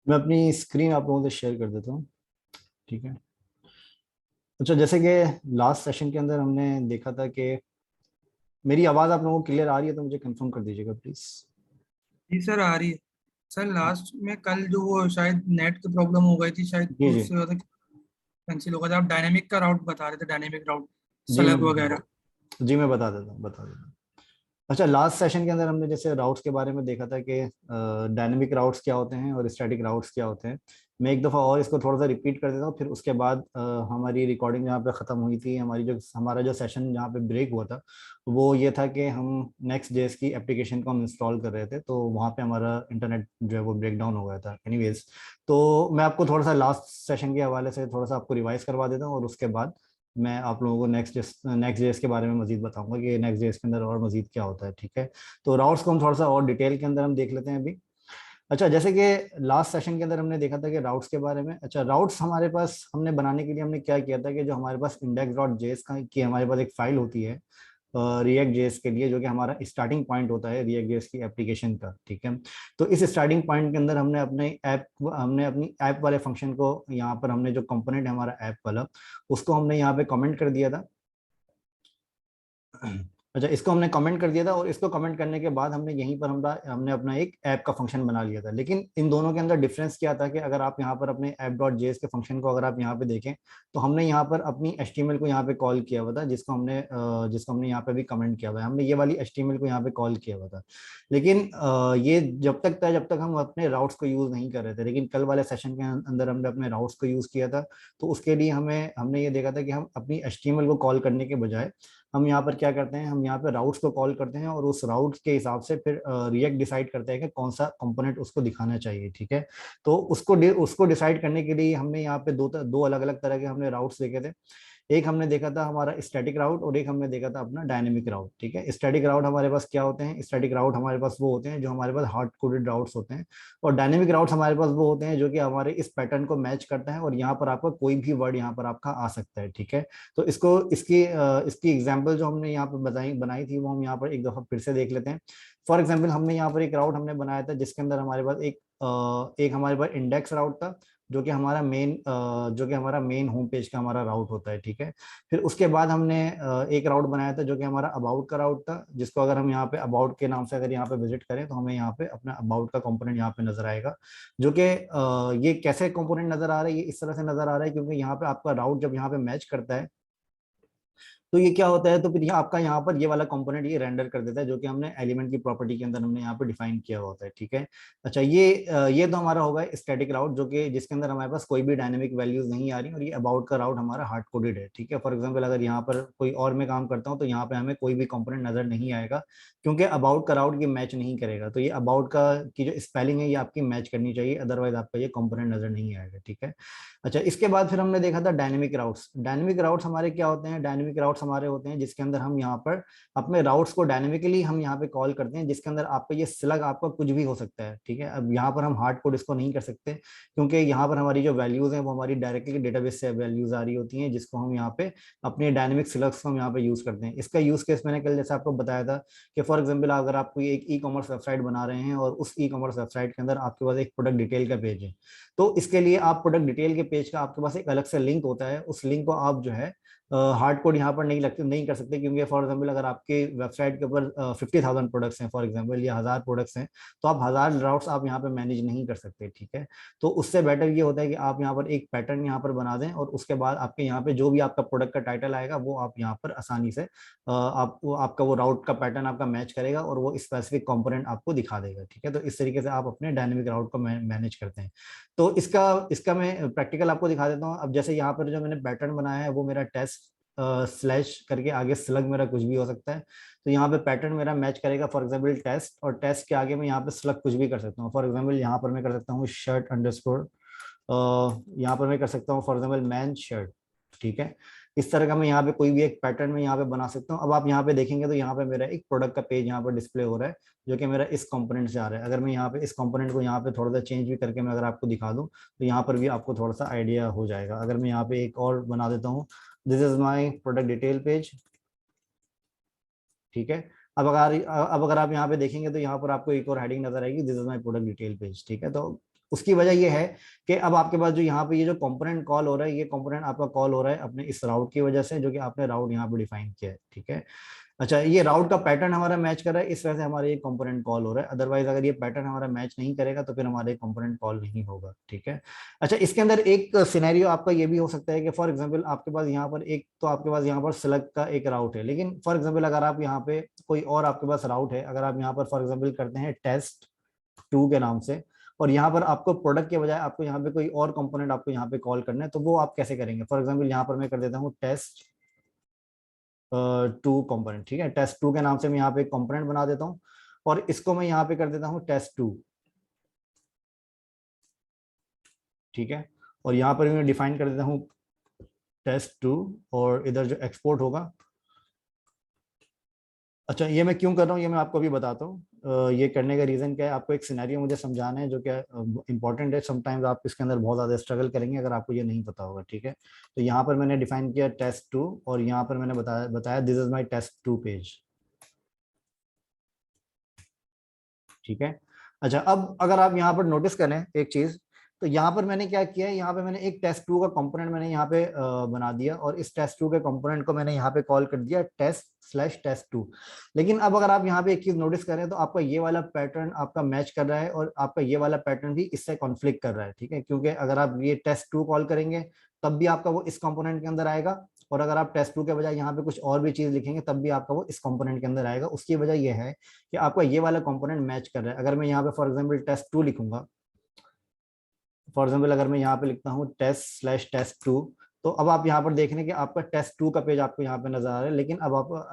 मैं अपनी स्क्रीन आप लोगों से शेयर कर देता हूँ। ठीक है। अच्छा, जैसे कि लास्ट सेशन के अंदर हमने देखा था कि मेरी आवाज़ आप लोगों को क्लियर आ रही है, तो मुझे कंफर्म कर दीजिएगा प्लीज़। जी सर, आ रही है। सर लास्ट में कल जो वो शायद नेट की प्रॉब्लम हो गई थी शायद, जी तो जी। उससे ज्यादा कैंसिल हो गया था। आप डायनेमिक का राउट बता रहे थे, डायनेमिक राउट जी मैं सलग वगैरह। जी मैं बता देता हूँ। अच्छा, लास्ट सेशन के अंदर हमने जैसे राउट्स के बारे में देखा था कि डायनेमिक राउट्स क्या होते हैं और स्टैटिक राउट्स क्या होते हैं। मैं एक दफ़ा और इसको थोड़ा सा रिपीट कर देता हूँ, फिर उसके बाद हमारी रिकॉर्डिंग जहाँ पे ख़त्म हुई थी, हमारा जो सेशन जहाँ पे ब्रेक हुआ था, वो ये था कि हम नेक्स्ट जेएस की एप्लीकेशन को हम इंस्टॉल कर रहे थे, तो वहाँ पे हमारा इंटरनेट जो है वो ब्रेक डाउन हो गया था। एनीवेज, तो मैं आपको थोड़ा सा लास्ट सेशन के हवाले से थोड़ा सा आपको रिवाइज करवा देता हूँ, और उसके बाद मैं आप लोगों को नेक्स्ट जेएस के बारे में मजीद बताऊंगा कि नेक्स्ट जेएस के अंदर और मजीद क्या होता है। ठीक है। तो राउट्स को हम थोड़ा सा और डिटेल के अंदर हम देख लेते हैं अभी। अच्छा, जैसे कि लास्ट सेशन के अंदर हमने देखा था कि राउट्स के बारे में। अच्छा, राउट्स हमारे पास हमने बनाने के लिए हमने क्या किया था कि जो हमारे पास इंडेक्स डॉट जेएस का की हमारे पास एक फाइल होती है रिएक्ट जेएस के लिए, जो कि हमारा स्टार्टिंग पॉइंट होता है रिएक्ट जेएस की एप्लीकेशन का। ठीक है। तो इस स्टार्टिंग पॉइंट के अंदर हमने अपनी ऐप वाले फंक्शन को, यहाँ पर हमने जो कंपोनेंट है हमारा ऐप वाला, उसको हमने यहाँ पे कमेंट कर दिया था। अच्छा, इसको हमने कमेंट कर दिया था, और इसको कमेंट करने के बाद हमने यहीं पर हमने अपना एक ऐप का फंक्शन बना लिया था। लेकिन इन दोनों के अंदर डिफरेंस क्या था कि अगर आप यहाँ पर अपने ऐप डॉट जेएस के फंक्शन को अगर आप यहाँ पे देखें, तो हमने यहाँ पर अपनी एचटीएमएल को यहाँ पे कॉल किया हुआ था, जिसको हमने यहाँ पे भी कमेंट किया हुआ है। हमने ये वाली एचटीएमएल को यहाँ पे कॉल किया हुआ था। लेकिन ये जब तक था जब तक हम अपने राउट्स को यूज नहीं कर रहे थे। लेकिन कल वाले सेशन के अंदर हमने अपने राउट्स को यूज किया था, तो उसके लिए हमने ये देखा था कि हम अपनी एचटीएमएल को कॉल करने के बजाय हम यहाँ पर क्या करते हैं, हम यहाँ पे राउट्स को कॉल करते हैं, और उस राउट के हिसाब से फिर रिएक्ट डिसाइड करते हैं कि कौन सा कंपोनेंट उसको दिखाना चाहिए। ठीक है। तो उसको डिसाइड करने के लिए हमने यहाँ पे दो अलग अलग तरह के हमने राउट्स देखे थे। एक हमने देखा था हमारा स्टैटिक राउट, और एक हमने देखा था अपना डायनेमिक राउट। ठीक है। स्टैटिक राउट हमारे पास क्या होते हैं, स्टैटिक राउट हमारे पास वो होते हैं जो हमारे पास हार्ड कोडेड राउट्स होते हैं, और डायनेमिक राउट्स हमारे पास वो होते हैं जो कि हमारे इस पैटर्न को मैच करता है, और यहाँ पर आपका कोई भी वर्ड यहाँ पर आपका आ सकता है। ठीक है। तो इसकी एग्जाम्पल जो हमने यहाँ पर बताई बनाई थी, वो हम यहाँ पर एक दफा फिर से देख लेते हैं। फॉर एग्जाम्पल, हमने यहाँ पर एक राउट हमने बनाया था जिसके अंदर हमारे पास एक हमारे पास इंडेक्स राउट था, जो कि हमारा मेन होम पेज का हमारा राउट होता है। ठीक है। फिर उसके बाद हमने एक राउट बनाया था जो कि हमारा अबाउट का राउट था, जिसको अगर हम यहाँ पे अबाउट के नाम से अगर यहाँ पे विजिट करें, तो हमें यहाँ पे अपना अबाउट का कंपोनेंट यहाँ पे नजर आएगा। जो कि ये कैसे कंपोनेंट नजर आ रहा है, ये इस तरह से नजर आ रहा है क्योंकि यहाँ पे आपका राउट जब यहाँ पे मैच करता है, तो ये क्या होता है, तो फिर आपका यहाँ पर ये वाला कंपोनेंट ये रेंडर कर देता है, जो कि हमने एलिमेंट की प्रॉपर्टी के अंदर हमने यहाँ पर डिफाइन किया हुआ होता है। ठीक है। अच्छा, ये तो हमारा होगा स्टैटिक राउट, जो कि जिसके अंदर हमारे पास कोई भी डायनेमिक वैल्यूज नहीं आ रही, और ये अबाउट का राउट हमारा हार्ड कोडेड है। ठीक है। फॉर एग्जाम्पल, अगर यहाँ पर कोई और मैं काम करता हूँ, तो यहाँ पे हमें कोई भी कंपोनेंट नजर नहीं आएगा, क्योंकि अबाउट का राउट ये मैच नहीं करेगा। तो ये अबाउट का की जो स्पेलिंग है ये आपकी मैच करनी चाहिए, अदरवाइज आपका ये कंपोनेंट नजर नहीं आएगा। ठीक है। अच्छा, इसके बाद फिर हमने देखा था डायनेमिक राउट्स। डायनेमिक राउट्स हमारे क्या होते हैं, डायनेमिक राउट्स हमारे होते हैं जिसके अंदर हम यहाँ पर अपने राउट्स को डायनेमिकली हम यहाँ पे कॉल करते हैं, जिसके अंदर आपका ये स्लग आपका कुछ भी हो सकता है। ठीक है। अब यहाँ पर हम हार्ड कोड इसको नहीं कर सकते, क्योंकि यहाँ पर हमारी जो वैल्यूज हैं वो हमारी डायरेक्टली डेटाबेस से वैल्यूज आ रही होती हैं, जिसको हम यहाँ पे अपने डायनेमिक स्लग्स को हम यहाँ पे यूज करते हैं। इसका यूज केस मैंने कल जैसे आपको बताया था कि फॉर एग्जाम्पल, अगर आप कोई एक ई कॉमर्स वेबसाइट बना रहे हैं, और उस ई कॉमर्स वेबसाइट के अंदर आपके पास एक प्रोडक्ट डिटेल का पेज है, तो इसके लिए आप प्रोडक्ट डिटेल के पेज का आपके पास एक अलग से लिंक होता है। उस लिंक को आप जो है हार्ड कोड यहाँ पर नहीं कर सकते, क्योंकि फॉर एग्जाम्पल अगर आपके वेबसाइट के ऊपर 50,000 प्रोडक्ट्स हैं फॉर एग्जाम्पल, या 1000 प्रोडक्ट्स हैं, तो आप 1000 राउट्स आप यहाँ पे मैनेज नहीं कर सकते। ठीक है। तो उससे बेटर ये होता है कि आप यहाँ पर एक पैटर्न यहाँ पर बना दें, और उसके बाद आपके यहाँ पे जो भी आपका प्रोडक्ट का टाइटल आएगा, वो आप यहाँ पर आसानी से आपका वो राउट का पैटर्न आपका मैच करेगा, और वो स्पेसिफिक कंपोनेंट आपको दिखा देगा। ठीक है। तो इस तरीके से आप अपने डायनेमिक राउट को मैनेज करते हैं। तो इसका इसका मैं प्रैक्टिकल आपको दिखा देता हूँ। अब जैसे यहाँ पर जो मैंने पैटर्न बनाया है, वो मेरा टेस्ट स्लैश करके आगे स्लग मेरा कुछ भी हो सकता है। तो यहाँ पे पैटर्न मेरा मैच करेगा फॉर एग्जाम्पल टेस्ट, और टेस्ट के आगे मैं यहाँ पे स्लग कुछ भी कर सकता हूँ। फॉर एग्जाम्पल, यहाँ पर मैं कर सकता हूँ शर्ट अंडरस्कोर, यहाँ पर मैं कर सकता हूँ फॉर एग्जाम्पल मैन शर्ट। ठीक है। इस तरह का मैं यहाँ पे कोई भी एक पैटर्न में यहाँ पे बना सकता हूँ। अब आप यहाँ पे देखेंगे तो यहाँ पे मेरा एक प्रोडक्ट का पेज यहाँ पर डिस्प्ले हो रहा है, जो कि मेरा इस कंपोनेंट से आ रहा है। अगर मैं यहाँ पे इस कंपोनेंट को यहाँ पे थोड़ा सा चेंज भी करके मैं अगर आपको दिखा दूँ, तो यहाँ पर भी आपको थोड़ा सा आइडिया हो जाएगा। अगर मैं यहाँ पे एक और बना देता हूँ, this is my product detail page. ठीक है। अब अगर आप यहाँ पे देखेंगे, तो यहाँ पर आपको एक और हेडिंग नजर आएगी, this is my product detail page. ठीक है। तो उसकी वजह ये है कि अब आपके पास जो यहाँ पे ये जो कंपोनेंट कॉल हो रहा है, ये कंपोनेंट आपका कॉल हो रहा है अपने इस राउट की वजह से, जो कि आपने राउट यहाँ पे डिफाइन किया है, ठीक है। अच्छा, ये राउट का पैटर्न हमारा मैच कर रहा है, इस वजह से हमारा ये कंपोनेंट कॉल हो रहा है। अदरवाइज अगर ये पैटर्न हमारा मैच नहीं करेगा तो फिर हमारा ये कंपोनेंट कॉल नहीं होगा, ठीक है। अच्छा, इसके अंदर एक सिनेरियो आपका ये भी हो सकता है कि फॉर एग्जांपल आपके पास यहाँ पर एक, तो आपके पास यहाँ पर सिलेक्ट का एक राउट है, लेकिन फॉर एग्जांपल अगर आप यहाँ पे कोई और आपके पास राउट है, अगर आप यहाँ पर फॉर एग्जांपल करते हैं टेस्ट 2 के नाम से, और यहाँ पर आपको प्रोडक्ट के बजाय आपको यहाँ पे कोई और कंपोनेंट आपको यहाँ पे कॉल करना है, तो वो आप कैसे करेंगे? फॉर एग्जांपल यहाँ पर मैं कर देता हूँ टेस्ट 2 कंपोनेंट, ठीक है। टेस्ट 2 के नाम से मैं यहाँ पे एक कंपोनेंट बना देता हूँ, और इसको मैं यहाँ पे कर देता हूँ टेस्ट 2, ठीक है। और यहाँ पर मैं डिफाइन कर देता हूँ टेस्ट 2, और इधर जो एक्सपोर्ट होगा, अच्छा ये मैं क्यों कर रहा हूँ ये मैं आपको अभी बताता हूँ। ये करने का रीजन क्या है, आपको एक सिनेरियो मुझे समझाना है जो क्या इंपॉर्टेंट है। समटाइम्स आप इसके अंदर बहुत ज्यादा स्ट्रगल करेंगे अगर आपको ये नहीं पता होगा, ठीक है। तो यहाँ पर मैंने डिफाइन किया टेस्ट 2, और यहाँ पर मैंने बताया this is my test 2 page, ठीक है। अच्छा, अब अगर आप यहाँ पर नोटिस करें एक चीज, तो यहाँ पर मैंने क्या किया है, यहाँ पे मैंने एक टेस्ट 2 का कंपोनेंट मैंने यहाँ पे बना दिया, और इस टेस्ट 2 के कंपोनेंट को मैंने यहाँ पे कॉल कर दिया टेस्ट/टेस्ट 2। लेकिन अब अगर आप यहाँ पे एक चीज नोटिस करें तो आपका ये वाला पैटर्न आपका मैच कर रहा है, और आपका ये वाला पैटर्न भी इससे कॉन्फ्लिक्ट कर रहा है, ठीक है। क्योंकि अगर आप ये टेस्ट 2 कॉल करेंगे तब भी आपका वो इस कंपोनेंट के अंदर आएगा, और अगर आप टेस्ट 2 के बजाय यहाँ पे कुछ और भी चीज लिखेंगे तब भी आपका वो इस कंपोनेंट के अंदर आएगा। उसकी वजह यह है कि आपका ये वाला कंपोनेंट मैच कर रहा है। अगर मैं यहाँ पे फॉर एग्जांपल टेस्ट 2 लिखूंगा, फॉर एग्जांपल अगर मैं यहाँ पे लिखता हूँ टेस्ट/टेस्ट 2, तो अब आप यहाँ पर देख रहे हैं कि आपका टेस्ट 2 का पेज आपको यहाँ पे नजर आ रहा है,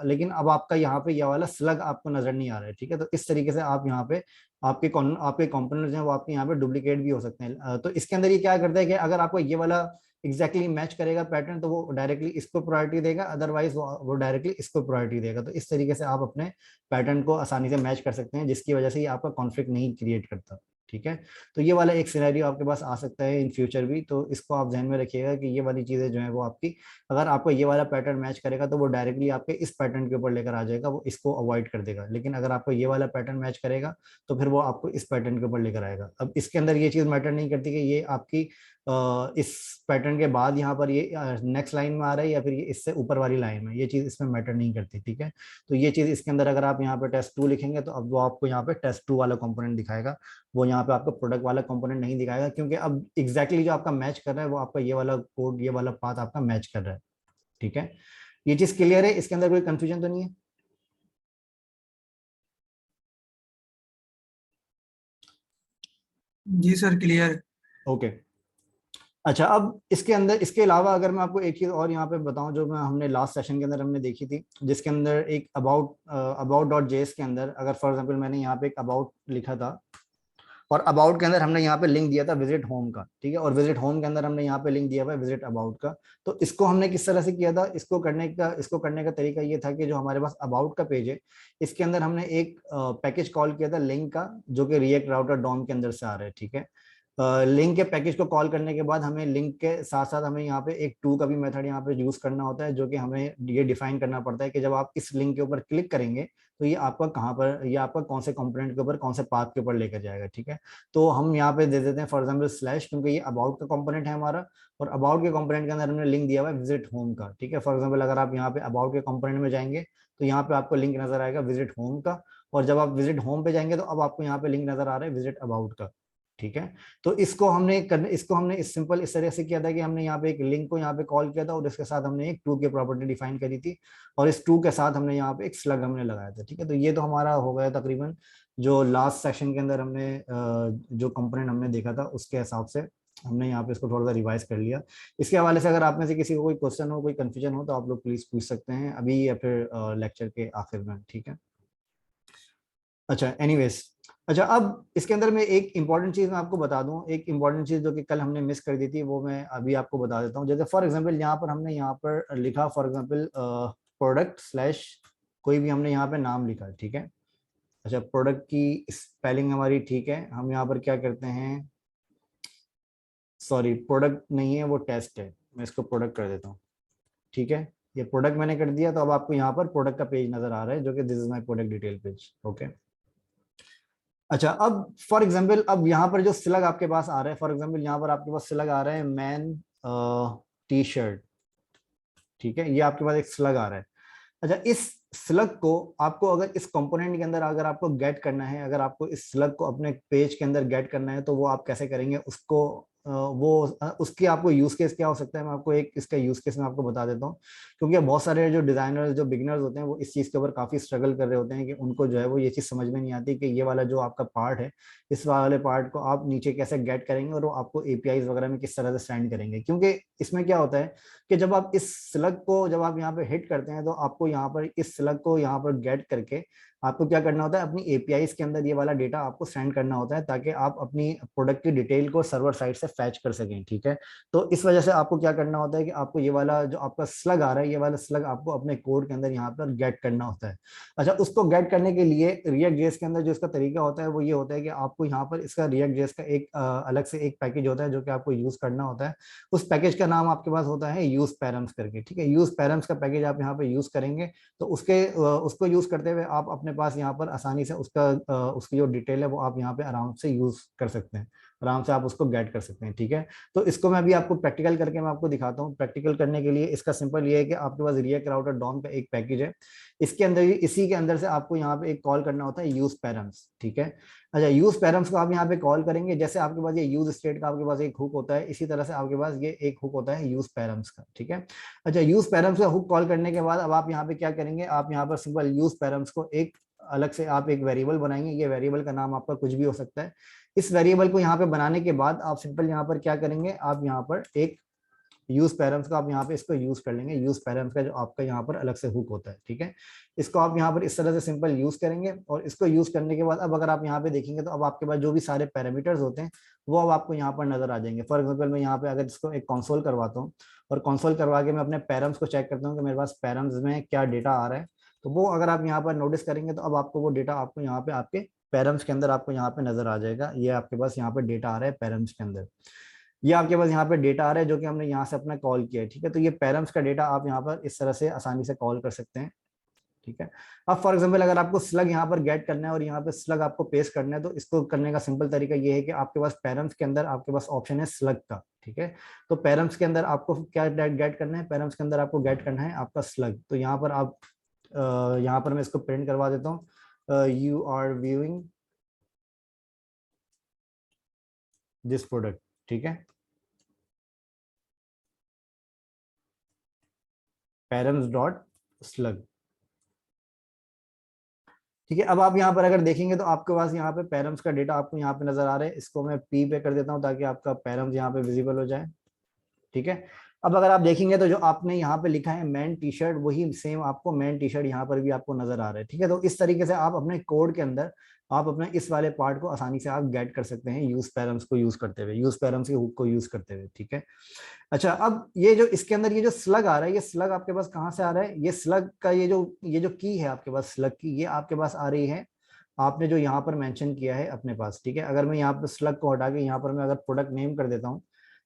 लेकिन अब आपका यहाँ पे ये वाला स्लग आपको नजर नहीं आ रहा है, ठीक है। तो इस तरीके से आप यहाँ पे आपके कंपोनेंट्स हैं वो आपके यहाँ पे डुप्लीकेट भी हो सकते हैं। तो इसके अंदर ये क्या करता है कि अगर आपको ये वाला एग्जैक्टली मैच करेगा पैटर्न, तो वो डायरेक्टली इसको प्रायोरिटी देगा, अदरवाइज वो डायरेक्टली इसको प्रायोरिटी देगा। तो इस तरीके से आप अपने पैटर्न को आसानी से मैच कर सकते हैं, जिसकी वजह से ये आपका कॉन्फ्लिक्ट नहीं क्रिएट करता, ठीक है। तो ये वाला एक सिनेरियो आपके पास आ सकता है इन फ्यूचर भी, तो इसको आप ध्यान में रखिएगा कि ये वाली चीजें जो है वो आपकी, अगर आपको ये वाला पैटर्न मैच करेगा तो वो डायरेक्टली आपके इस पैटर्न के ऊपर लेकर आ जाएगा, वो इसको अवॉइड कर देगा। लेकिन अगर आपको ये वाला पैटर्न मैच करेगा तो फिर वो आपको इस पैटर्न के ऊपर लेकर आएगा। अब इसके अंदर ये चीज मैटर नहीं करती कि ये आपकी इस पैटर्न के बाद यहाँ पर ये नेक्स्ट लाइन में आ रहा है या फिर ये इससे ऊपर वाली लाइन में, ये चीज इसमें मैटर नहीं करती, ठीक है। तो ये चीज इसके अंदर अगर आप यहाँ पे टेस्ट 2 लिखेंगे तो अब वो आपको यहाँ पे टेस्ट 2 वाला कंपोनेंट दिखाएगा, वो यहाँ पे आपको प्रोडक्ट वाला कंपोनेंट नहीं दिखाएगा, क्योंकि अब एग्जैक्टली जो आपका मैच कर रहा है वो आपका ये वाला कोड, ये वाला पाथ आपका मैच कर रहा है, ठीक है। ये चीज क्लियर है? इसके अंदर कोई कंफ्यूजन तो नहीं है? जी सर, क्लियर। ओके। अच्छा, अब इसके अंदर, इसके अलावा अगर मैं आपको एक चीज और यहाँ पे बताऊं जो मैं हमने लास्ट सेशन के अंदर हमने देखी थी, जिसके अंदर एक about.js के अंदर अगर फॉर एग्जांपल मैंने यहाँ पे एक अबाउट लिखा था, और अबाउट के अंदर हमने यहाँ पे लिंक दिया था विजिट होम का, ठीक है, और विजिट होम के अंदर हमने यहाँ पे लिंक दिया हुआ है विजिट अबाउट का। तो इसको हमने किस तरह से किया था, इसको करने का तरीका ये था कि जो हमारे पास अबाउट का पेज है, इसके अंदर हमने एक पैकेज कॉल किया था लिंक का, जो कि रिएक्ट राउटर डॉम के अंदर से आ रहा है, ठीक है। लिंक के पैकेज को कॉल करने के बाद हमें लिंक के साथ साथ हमें यहाँ पे एक टू का भी मेथड यहाँ पे यूज करना होता है, जो कि हमें ये डिफाइन करना पड़ता है कि जब आप इस लिंक के ऊपर क्लिक करेंगे तो ये आपका कहाँ पर, ये आपका कौन से कंपोनेंट के ऊपर, कौन से पाथ के ऊपर लेकर जाएगा, ठीक है। तो हम यहाँ पे दे देते हैं फॉर एग्जाम्पल स्लैश, क्योंकि ये अबाउट का कंपोनेंट है हमारा, और अबाउट के कंपोनेंट के अंदर हमने लिंक दिया हुआ है विजिट होम का, ठीक है। फॉर एग्जाम्पल अगर आप यहाँ पे अबाउट के कंपोनेंट में जाएंगे तो यहाँ पे आपको लिंक नजर आएगा विजिट होम का, और जब आप विजिट होम पे जाएंगे तो अब आपको यहाँ पे लिंक नजर आ रहा है विजिट अबाउट का, ठीक है। तो इसको हमने इस सिंपल इस तरह से किया था कि हमने यहाँ पे एक लिंक को यहाँ पे कॉल किया था, और इसके साथ हमने एक टू की प्रॉपर्टी डिफाइन करी थी, और इस टू के साथ हमने यहाँ पे एक स्लग हमने लगाया था, ठीक है। तो ये तो हमारा हो गया तकरीबन जो लास्ट सेशन के अंदर हमने जो कंपोनेंट हमने देखा था उसके हिसाब से हमने यहाँ पे इसको थोड़ा सा रिवाइज कर लिया। इसके हवाले से अगर आप में से किसी को कोई क्वेश्चन हो, कोई कंफ्यूजन हो, तो आप लोग प्लीज पूछ सकते हैं अभी या फिर लेक्चर के आखिर में, ठीक है। अच्छा, एनीवेज, अच्छा अब इसके अंदर मैं एक इंपॉर्टेंट चीज मैं आपको बता दूं, एक इंपॉर्टेंट चीज जो कि कल हमने मिस कर दी थी वो मैं अभी आपको बता देता हूं। जैसे फॉर एग्जांपल यहाँ पर हमने यहाँ पर लिखा फॉर एग्जांपल प्रोडक्ट स्लैश कोई भी हमने यहाँ पे नाम लिखा, ठीक है। अच्छा, प्रोडक्ट की स्पेलिंग हमारी ठीक है, हम यहाँ पर क्या करते हैं, सॉरी प्रोडक्ट नहीं है वो टेस्ट है, मैं इसको प्रोडक्ट कर देता हूँ, ठीक है। ये प्रोडक्ट मैंने कर दिया, तो अब आपको यहाँ पर प्रोडक्ट का पेज नजर आ रहा है जो कि this is my product detail page, okay. अच्छा, अब फॉर एग्जाम्पल अब यहाँ पर जो स्लग आपके पास आ रहा है, फॉर एग्जाम्पल यहाँ पर आपके पास स्लग आ रहा है मैन टी शर्ट, ठीक है, ये आपके पास एक स्लग आ रहा है। अच्छा, इस स्लग को आपको अगर इस कंपोनेंट के अंदर अगर आपको गेट करना है, अगर आपको इस स्लग को अपने पेज के अंदर गेट करना है, तो वो आप कैसे करेंगे उसको, उसकी आपको यूज केस क्या हो सकता है, मैं आपको एक इसका यूज केस मैं आपको बता देता हूँ। क्योंकि बहुत सारे जो डिजाइनर्स, जो बिगिनर्स होते हैं, वो इस चीज के ऊपर काफी स्ट्रगल कर रहे होते हैं कि उनको जो है वो ये चीज समझ में नहीं आती कि ये वाला जो आपका पार्ट है, इस वाले पार्ट को आप नीचे कैसे गेट करेंगे और वो आपको एपीआई वगैरह में किस तरह से सेंड करेंगे। क्योंकि इसमें क्या होता है कि जब आप इस स्लग को जब आप यहाँ पे हिट करते हैं, तो आपको यहाँ पर इस स्लग को यहाँ पर गेट करके आपको क्या करना होता है, अपनी एपीआईज के अंदर ये वाला डेटा आपको सेंड करना होता है, ताकि आप अपनी प्रोडक्ट की डिटेल को सर्वर साइड से फैच कर सकें, ठीक है। तो इस वजह से आपको क्या करना होता है कि आपको ये वाला जो आपका स्लग आ रहा है, ये वाला स्लग आपको अपने कोड के अंदर यहाँ पर गेट करना होता है। अच्छा, उसको गेट करने के लिए रिएक्ट जेएस के अंदर जो इसका तरीका होता है वो ये होता है कि आपको यहाँ पर इसका रिएक्ट जेएस का एक अलग से एक पैकेज होता है जो कि आपको यूज करना होता है। उस पैकेज का नाम आपके पास होता है यूज पैरम्स करके, ठीक है। यूज पैरम्स का पैकेज आप यहाँ पे यूज करेंगे, तो उसको यूज करते हुए आप अपने पास यहाँ पर आसानी से उसकी जो डिटेल है वो आप यहाँ पे आराम से यूज कर सकते हैं, आराम से आप उसको गेट कर सकते हैं, ठीक है। तो इसको मैं अभी आपको प्रैक्टिकल करके मैं आपको दिखाता हूँ। प्रैक्टिकल करने के लिए इसका सिंपल ये है कि आपके पास रिएक्ट राउटर डॉन का एक पैकेज है, इसके अंदर इसी के अंदर से आपको यहाँ पे एक कॉल करना होता है यूज पैरम्स, ठीक है। अच्छा, यूज पैरम्स को आप यहाँ पे कॉल करेंगे, जैसे आपके पास ये यूज स्टेट का आपके पास एक हुक होता है, इसी तरह से आपके पास ये एक हुक होता है यूज पैरम्स का, ठीक है। अच्छा, यूज पैरम्स का हुक कॉल करने के बाद अब आप यहाँ पे क्या करेंगे, आप यहाँ पर सिंपल यूज पैरम्स को एक अलग से आप एक वेरिएबल बनाएंगे। ये वेरिएबल का नाम आपका कुछ भी हो सकता है। इस वेरिएबल को यहाँ पे बनाने के बाद आप सिंपल यहाँ पर क्या करेंगे, आप यहाँ पर एक यूज पैरम्स का आप यहाँ पे इसको यूज कर लेंगे, यूज पैरम्स का जो आपका यहाँ पर अलग से हुक होता है, ठीक है। इसको आप यहाँ पर इस तरह से सिंपल यूज करेंगे, और इसको यूज करने के बाद अब अगर आप यहाँ पे देखेंगे तो अब आपके पास जो भी सारे पैरामीटर्स होते हैं वो अब आपको यहाँ पर नजर आ जाएंगे। फॉर एग्जाम्पल मैं यहाँ पे अगर इसको एक कंसोल करवाता हूँ, और कंसोल करवा के मैं अपने पैरम्स को चेक करता हूँ कि मेरे पास पैरम्स में क्या डेटा आ रहा है, तो वो अगर आप यहाँ पर नोटिस करेंगे तो अब आपको वो डेटा आपको यहाँ पे आपके पैरम्स के अंदर आपको यहाँ पे नजर आ जाएगा। ये आपके पास यहाँ पे डेटा आ रहा है पैरम्स के अंदर, ये आपके पास यहाँ पे डेटा आ रहा है जो कि हमने यहाँ से अपना कॉल किया है, ठीक है। तो ये पैरम्स का डेटा आप यहाँ पर इस तरह से आसानी से कॉल कर सकते हैं, ठीक है। अब फॉर एग्जांपल अगर आपको स्लग यहाँ पर गेट करना है और यहाँ पे स्लग आपको पेस्ट करना है, तो इसको करने का सिंपल तरीका ये है कि आपके पास पैरम्स के अंदर आपके पास ऑप्शन है स्लग का, ठीक है। तो पैरम्स के अंदर आपको क्या गेट करना है, पैरम्स के अंदर आपको गेट करना है आपका स्लग। तो यहाँ पर आप यहाँ पर मैं इसको प्रिंट करवा देता हूँ, you are viewing this product, ठीक है, पैरम्स डॉट स्लग, ठीक है। अब आप यहाँ पर अगर देखेंगे तो आपके पास यहाँ पे पैरम्स का डेटा आपको यहाँ पे नजर आ रहा है। इसको मैं पी पे कर देता हूँ ताकि आपका पैरम्स यहाँ पे विजिबल हो जाए, ठीक है। अब अगर आप देखेंगे तो जो आपने यहाँ पे लिखा है मैन टी शर्ट, वही सेम आपको मैन टी शर्ट यहाँ पर भी आपको नजर आ रहा है, ठीक है। तो इस तरीके से आप अपने कोड के अंदर आप अपने इस वाले पार्ट को आसानी से आप गेट कर सकते हैं यूज पैरम्स को यूज करते हुए, यूज पैरम्स के हुक को यूज करते हुए, ठीक है। अच्छा, अब ये जो इसके अंदर ये जो स्लग आ रहा है, ये स्लग आपके पास कहाँ से आ रहा है, ये स्लग का ये जो की है आपके पास स्लग की, ये आपके पास आ रही है आपने जो यहाँ पर मेंशन किया है अपने पास, ठीक है। अगर मैं यहाँ पर स्लग को हटा के यहाँ पर मैं अगर प्रोडक्ट नेम कर देता हूँ,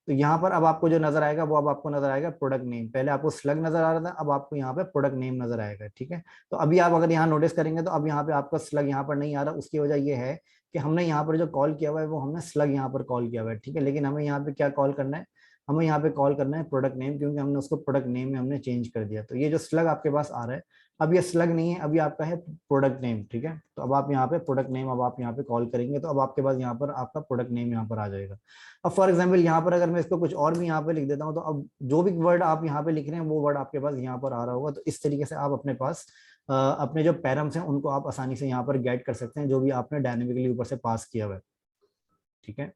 तो यहाँ पर अब आपको जो नजर आएगा वो अब आपको नजर आएगा प्रोडक्ट नेम। पहले आपको स्लग नजर आ रहा था, अब आपको यहाँ पे प्रोडक्ट नेम नजर आएगा, ठीक है। तो अभी आप अगर यहाँ नोटिस करेंगे तो अब यहाँ पे आपका स्लग यहाँ पर नहीं आ रहा। उसकी वजह ये है कि हमने यहाँ पर जो कॉल किया हुआ है वो हमने स्लग यहाँ पर कॉल किया हुआ है, ठीक है। लेकिन हमें यहाँ पे क्या कॉल करना है, हमें यहाँ पे कॉल करना है प्रोडक्ट नेम, क्योंकि हमने उसको प्रोडक्ट नेम में हमने चेंज कर दिया। तो ये जो स्लग आपके पास आ रहा है, अब ये स्लग नहीं है, अभी आपका है प्रोडक्ट नेम, ठीक है। तो अब आप यहाँ पे प्रोडक्ट नेम अब आप यहाँ पे कॉल करेंगे तो अब आपके पास यहाँ पर आपका प्रोडक्ट नेम यहाँ पर आ जाएगा। अब फॉर एग्जाम्पल यहाँ पर अगर मैं इसको कुछ और भी यहाँ पे लिख देता हूँ, तो अब जो भी वर्ड आप यहाँ पे लिख रहे हैं वो वर्ड आपके पास यहाँ पर आ रहा होगा। तो इस तरीके से आप अपने पास अपने जो पैरम्स हैं उनको आप आसानी से यहाँ पर गेट कर सकते हैं, जो भी आपने डायनेमिकली ऊपर से पास किया हुआ है, ठीक है।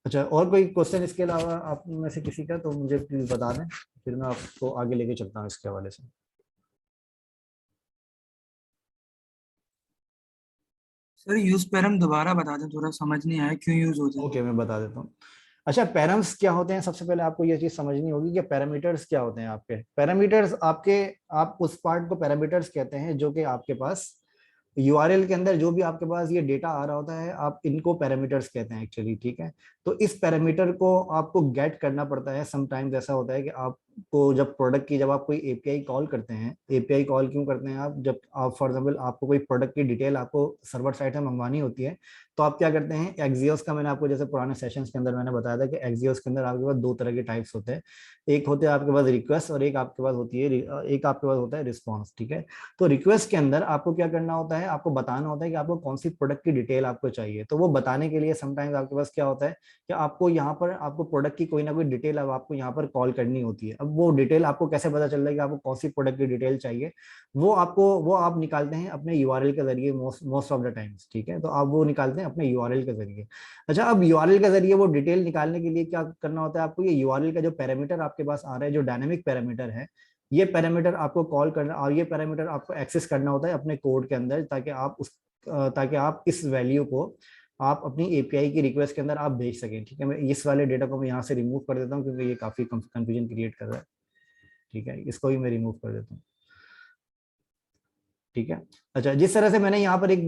अच्छा, और कोई क्वेश्चन इसके अलावा आप में से किसी का, तो मुझे प्लीज बता दें, फिर मैं आपको आगे लेके चलता हूँ इसके हवाले से। सर यूज पैरम दोबारा बता दें, थोड़ा समझ नहीं आया क्यों यूज होते हैं। ओके, मैं बता देता हूँ। अच्छा, पैरम्स क्या होते हैं, सबसे पहले आपको ये चीज समझनी होगी कि पैरामीटर्स क्या होते हैं। आपके पैरामीटर्स आपके, आप उस पार्ट को पैरामीटर्स कहते हैं जो कि आपके पास यूआरएल के अंदर जो भी आपके पास ये डेटा आ रहा होता है, आप इनको पैरामीटर्स कहते हैं एक्चुअली, ठीक है। तो इस पैरामीटर को आपको गेट करना पड़ता है। समटाइम्स ऐसा होता है कि आप को जब प्रोडक्ट की जब आप कोई एपीआई कॉल करते हैं, एपीआई कॉल क्यों करते हैं आप, जब आप फॉर एग्जाम्पल आपको कोई प्रोडक्ट की डिटेल आपको सर्वर साइड से मंगवानी होती है, तो आप क्या करते हैं, एक्सियोस का मैंने आपको जैसे पुराने सेशंस के अंदर मैंने बताया था कि एक्सियोस के अंदर आपके पास दो तरह के टाइप्स होते हैं। एक होते हैं आपके पास रिक्वेस्ट और एक आपके पास होती है एक आपके पास होता है रिस्पॉन्स। ठीक है, तो रिक्वेस्ट के अंदर आपको क्या करना होता है, आपको बताना होता है कि आपको कौन सी प्रोडक्ट की डिटेल आपको चाहिए। तो वो बताने के लिए समटाइम्स आपके पास क्या होता है कि आपको यहाँ पर आपको प्रोडक्ट की कोई ना कोई डिटेल अब आपको यहाँ पर कॉल करनी होती है। अब वो डिटेल आपको कैसे पता चल रहा है कि आपको कौन सी प्रोडक्ट की डिटेल चाहिए, वो आप निकालते हैं अपने यूआरएल के जरिए मोस्ट ऑफ द टाइम्स। ठीक है, तो आप वो निकालते हैं अपने यूआरएल के जरिए। अच्छा, अब यूआरएल के जरिए वो डिटेल निकालने के लिए क्या करना होता है आपको, ये यूआरएल का जो पैरामीटर आपके पास आ रहा है, जो डायनेमिक पैरामीटर है, ये पैरामीटर आपको कॉल करना और ये पैरामीटर आपको एक्सेस करना होता है अपने कोड के अंदर, ताकि आप इस वैल्यू को आप अपनी एपीआई की रिक्वेस्ट के अंदर आप भेज सकें। ठीक है, मैं इस वाले डेटा को मैं यहाँ से रिमूव कर देता हूँ क्योंकि ये काफी कंफ्यूजन क्रिएट कर रहा है। ठीक है, इसको भी मैं रिमूव कर देता हूँ। ठीक है, अच्छा, जिस तरह से मैंने यहाँ पर एक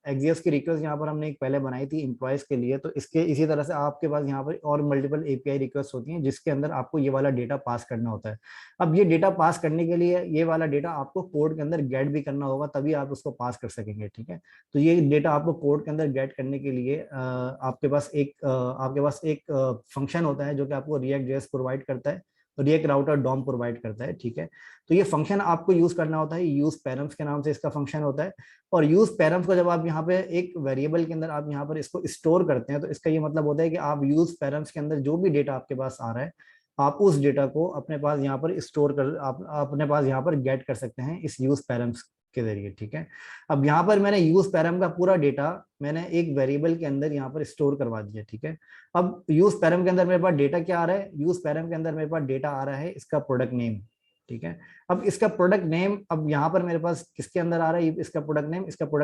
एक्सियोस की रिक्वेस्ट यहाँ पर हमने एक पहले बनाई थी एम्प्लॉयज के लिए, तो इसके इसी तरह से आपके पास यहाँ पर और मल्टीपल एपीआई रिक्वेस्ट होती हैं जिसके अंदर आपको ये वाला डेटा पास करना होता है। अब ये डेटा पास करने के लिए ये वाला डेटा आपको कोड के अंदर गेट भी करना होगा, तभी आप उसको पास कर सकेंगे। ठीक है, तो ये डेटा आपको कोड के अंदर गेट करने के लिए आपके पास एक फंक्शन होता है जो कि आपको रिएक्ट जेएस प्रोवाइड करता है, रिएक्ट राउटर डॉम प्रोवाइड करता है। ठीक है, तो ये फंक्शन आपको यूज करना होता है, यूज पैरम्स के नाम से इसका फंक्शन होता है। और यूज पैरम्स को जब आप यहाँ पे एक वेरिएबल के अंदर आप यहाँ पर इसको स्टोर करते हैं, तो इसका ये मतलब होता है कि आप यूज पैरम्स के अंदर जो भी डेटा आपके पास आ रहा है, आप उस डेटा को अपने पास यहाँ पर स्टोर कर आप अपने पास यहाँ पर गेट कर सकते हैं इस यूज पैरम्स के जरिए। ठीक है, अब यहाँ पर मैंने यूज पैरम का पूरा डेटा मैंने एक वेरिएबल के अंदर यहाँ पर स्टोर करवा दिया। ठीक है, अब यूज पैरम के अंदर मेरे पास डेटा क्या आ रहा है, यूज पैरम के अंदर मेरे पास डेटा आ रहा है इसका प्रोडक्ट नेम। ठीक है, अब इसका प्रोडक्ट नेम अब यहाँ पर मेरे पास किसके अंदर आ रहा है, इसका प्रोडक्ट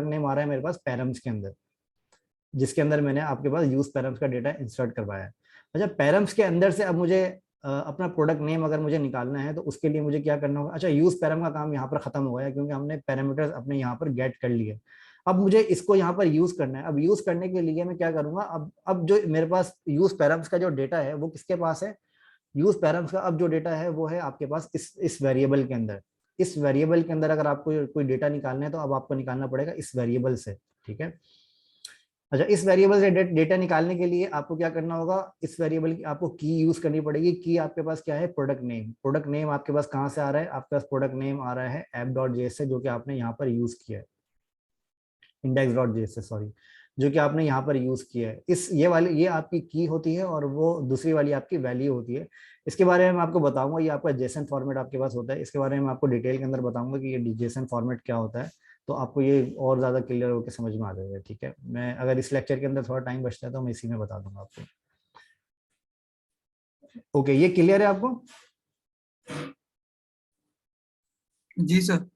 नेम आ रहा है मेरे पास पैरम्स के अंदर, जिसके अंदर मैंने आपके पास यूज पैरम्स का डेटा इंसर्ट करवाया है। अच्छा, पैरम्स के अंदर से अब मुझे अपना प्रोडक्ट नेम अगर मुझे निकालना है तो उसके लिए मुझे क्या करना होगा। अच्छा, यूज पैरम का काम यहाँ पर खत्म हो गया क्योंकि हमने पैरामीटर्स अपने यहाँ पर गेट कर लिए। अब मुझे इसको यहाँ पर यूज करना है। अब यूज करने के लिए मैं क्या करूंगा, अब जो मेरे पास यूज पैरम्स का जो डेटा है वो किसके पास है, यूज पैरम्स का अब जो डेटा है वो है आपके पास इस वेरिएबल के अंदर। इस वेरिएबल के अंदर अगर आपको कोई डेटा निकालना है तो अब आपको निकालना पड़ेगा इस वेरिएबल से। ठीक है, अच्छा, इस वेरिएबल से डेटा निकालने के लिए आपको क्या करना होगा, इस वेरिएबल की आपको की यूज करनी पड़ेगी। की आपके पास क्या है, प्रोडक्ट नेम आपके पास कहाँ से आ रहा है, आपके पास प्रोडक्ट नेम आ रहा है app.js से, जो कि आपने यहाँ पर यूज किया है, index.js से, सॉरी, जो कि आपने यहाँ पर यूज किया है। ये आपकी की होती है और वो दूसरी वाली आपकी वैल्यू होती है। इसके बारे में मैं आपको बताऊंगा, ये आपका जेसन फॉर्मेट आपके पास होता है, इसके बारे में मैं आपको डिटेल के अंदर बताऊंगा कि ये जेसन फॉर्मेट क्या होता है, तो आपको ये और ज्यादा क्लियर होकर समझ में आ जाएगा। ठीक है, मैं अगर इस लेक्चर के अंदर थोड़ा टाइम बचता है तो मैं इसी में बता दूंगा आपको। ओके, ये क्लियर है आपको? जी सर।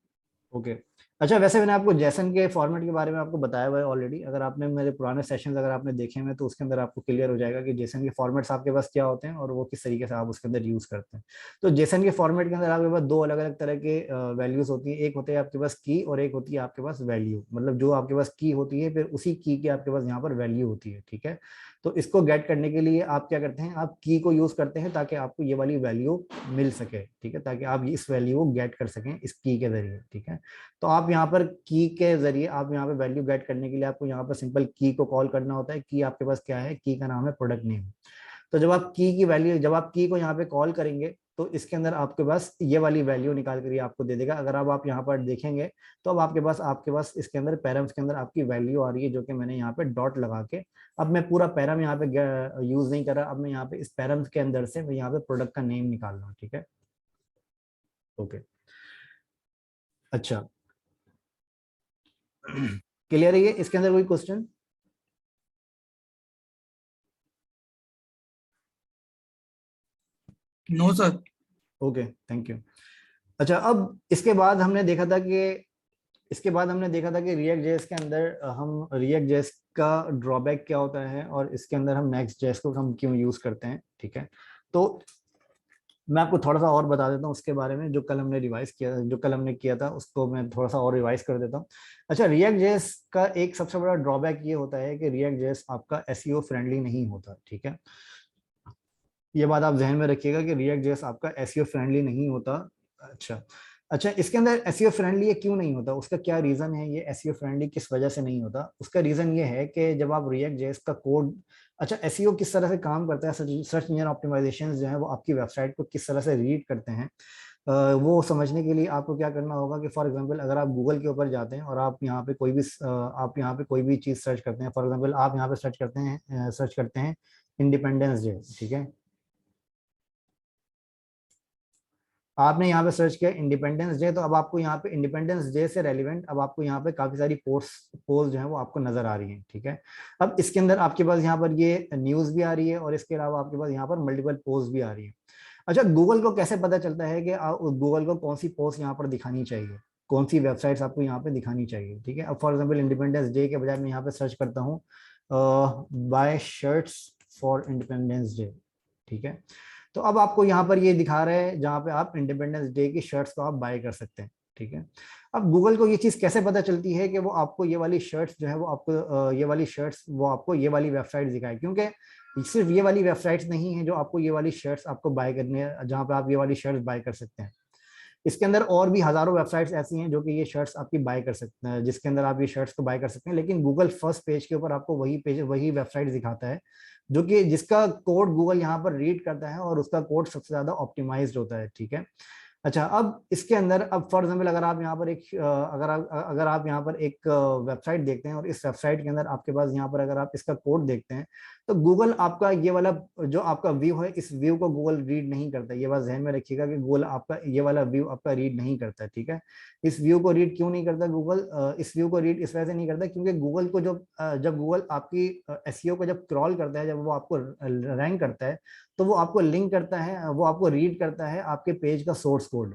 ओके, अच्छा, वैसे मैंने आपको जैसन के फॉर्मेट के बारे में आपको बताया हुआ है ऑलरेडी। अगर आपने मेरे पुराने सेशंस अगर आपने देखे हैं तो उसके अंदर आपको क्लियर हो जाएगा कि जेसन के फॉर्मेट्स आपके पास क्या होते हैं और वो किस तरीके से आप उसके अंदर यूज करते हैं। तो जेसन के फॉर्मेट के अंदर आपके पास दो अलग अलग तरह के वैल्यूज होती है, एक होते हैं आपके पास की और एक होती है आपके पास वैल्यू। मतलब जो आपके पास की होती है फिर उसी की आपके पास यहाँ पर वैल्यू होती है। ठीक है, तो इसको गेट करने के लिए आप क्या करते हैं, आप की को यूज करते हैं ताकि आपको ये वाली वैल्यू मिल सके। ठीक है, ताकि आप इस वैल्यू को गेट कर सकें इस की के जरिए। ठीक है, तो आप यहाँ पर की के जरिए आप यहाँ पे वैल्यू गेट करने के लिए आपको यहाँ पर सिंपल की को कॉल करना होता है। की आपके पास क्या है, की का नाम है प्रोडक्ट नेम। तो जब आप की को यहाँ पे कॉल करेंगे तो इसके अंदर आपके पास ये वाली वैल्यू निकाल कर ये आपको दे देगा। अगर अब आप यहाँ पर देखेंगे तो अब आपके पास इसके अंदर पैरम्स के अंदर आपकी वैल्यू आ रही है, जो कि मैंने यहाँ पे डॉट लगा के, अब मैं पूरा पैरम यहाँ पे यूज नहीं कर रहा, अब मैं यहाँ पे इस पैरम्स के अंदर से मैं यहाँ पे प्रोडक्ट का नेम निकाल रहा हूँ। ठीक है, ओके, अच्छा, क्लियर है ये? इसके अंदर कोई question? No sir. Okay, thank you. अच्छा, अब इसके बाद हमने देखा था कि रिएक्ट जेएस के अंदर हम रिएक्ट जेएस का ड्रॉबैक क्या होता है और इसके अंदर हम नेक्स्ट जेएस को हम क्यों यूज करते हैं। ठीक है, तो मैं आपको थोड़ा सा और बता देता हूँ उसके बारे में, जो कल हमने किया था उसको मैं थोड़ा सा और रिवाइज कर देता हूँ। अच्छा, रिएक्ट जेएस का एक सबसे बड़ा ड्रॉबैक ये होता है कि रिएक्ट जेएस आपका एसईओ फ्रेंडली नहीं होता। ठीक है, ये बात आप जहन में रखिएगा कि रिएक्ट जेएस आपका एसईओ फ्रेंडली नहीं होता। अच्छा, अच्छा, इसके अंदर एसईओ फ्रेंडली ये क्यों नहीं होता, उसका क्या रीजन है, ये एसईओ फ्रेंडली किस वजह से नहीं होता? उसका रीजन ये है कि जब आप रिएक्ट जेएस का कोड, अच्छा, एसईओ किस तरह से काम करता है, सर्च इंजन ऑप्टिमाइजेशन जो है वो आपकी वेबसाइट को किस तरह से रीड करते हैं, वो समझने के लिए आपको क्या करना होगा कि फॉर एग्जांपल अगर आप गूगल के ऊपर जाते हैं और आप यहाँ पे कोई भी आप यहाँ पे कोई भी चीज़ सर्च करते हैं, फॉर एग्जांपल आप यहाँ पे सर्च करते हैं इंडिपेंडेंस डे, ठीक है, आपने यहाँ पे सर्च किया इंडिपेंडेंस डे, तो अब आपको यहाँ पे इंडिपेंडेंस डे से रेलिवेंट अब आपको यहाँ पे काफी सारी पोस्ट जो है वो आपको नजर आ रही हैं, ठीक है। अब इसके अंदर आपके पास यहाँ पर ये न्यूज भी आ रही है और इसके अलावा आपके पास यहाँ पर मल्टीपल पोस्ट भी आ रही है। अच्छा, गूगल को कैसे पता चलता है कि गूगल को कौन सी पोस्ट यहाँ पर दिखानी चाहिए, कौन सी वेबसाइट्स आपको यहाँ पे दिखानी चाहिए, ठीक है। अब फॉर एग्जाम्पल इंडिपेंडेंस डे के बजाय मैं यहाँ पे सर्च करता हूँ buy shirts for independence day, ठीक है। तो अब आपको यहाँ पर ये दिखा रहा है जहाँ पे आप इंडिपेंडेंस डे की शर्ट्स को आप बाय कर सकते हैं, ठीक है। अब गूगल को ये चीज कैसे पता चलती है कि वो आपको ये वाली शर्ट्स जो है वो आपको ये वाली शर्ट्स वो आपको ये वाली वेबसाइट दिखाए, क्योंकि सिर्फ ये वाली वेबसाइट्स नहीं है जो आपको ये वाली शर्ट्स आपको बाय करने जहाँ पे आप ये वाली शर्ट्स बाय कर सकते हैं। इसके अंदर और भी हजारों वेबसाइट्स ऐसी हैं जो कि ये शर्ट्स आपकी बाय कर सकते हैं, जिसके अंदर आप ये शर्ट्स को बाय कर सकते हैं, लेकिन गूगल फर्स्ट पेज के ऊपर आपको वही वेबसाइट दिखाता है जो कि जिसका कोड गूगल यहाँ पर रीड करता है और उसका कोड सबसे ज्यादा ऑप्टिमाइज्ड होता है, ठीक है। अच्छा, अब इसके अंदर अब फॉर एग्जाम्पल अगर आप यहाँ पर अगर आप यहाँ पर एक वेबसाइट देखते हैं और इस वेबसाइट के अंदर आपके पास यहाँ पर अगर आप इसका कोड देखते हैं, तो गूगल आपका ये वाला जो आपका व्यू है, इस व्यू को गूगल रीड नहीं करता। ये बात ध्यान में रखिएगा कि गूगल आपका ये वाला व्यू आपका रीड नहीं करता, ठीक है। इस व्यू को रीड क्यों नहीं करता गूगल? इस व्यू को रीड इस वजह से नहीं करता क्योंकि गूगल को जब गूगल आपकी एसईओ को जब क्रॉल करता है, जब वो आपको रैंक करता है, तो वो आपको लिंक करता है, वो आपको रीड करता है आपके पेज का सोर्स कोड,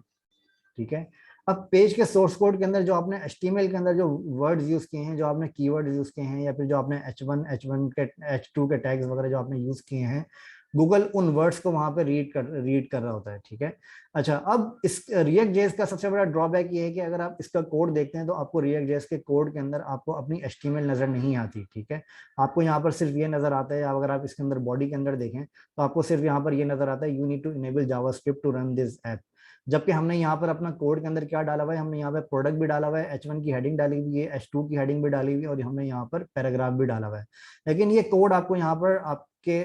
ठीक है। अब पेज के सोर्स कोड के अंदर जो आपने HTML के अंदर जो वर्ड्स यूज किए हैं, जो आपने कीवर्ड्स यूज किए हैं, या फिर जो आपने H1 के H2 के टैग्स वगैरह जो आपने यूज किए हैं, गूगल उन वर्ड्स को वहां पे रीड कर रहा होता है, ठीक है। अच्छा, अब इस रिएक्ट जेएस का सबसे बड़ा ड्रॉबैक ये है कि अगर आप इसका कोड देखते हैं तो आपको रिएक्ट जेएस के कोड के अंदर आपको अपनी HTML नजर नहीं आती, ठीक है। आपको यहाँ पर सिर्फ ये नजर आता है, अगर आप इसके अंदर बॉडी के अंदर देखें तो आपको सिर्फ यहाँ पर ये नजर आता है, you need to enable JavaScript to run this app. जबकि हमने यहाँ पर अपना कोड के अंदर क्या डाला हुआ है, हमने यहाँ पे प्रोडक्ट भी डाला हुआ है, H1 की हेडिंग डाली हुई है, H2 की हेडिंग भी डाली हुई है, और हमने यहाँ पर पैराग्राफ भी डाला हुआ है। लेकिन ये कोड आपको यहाँ पर आपके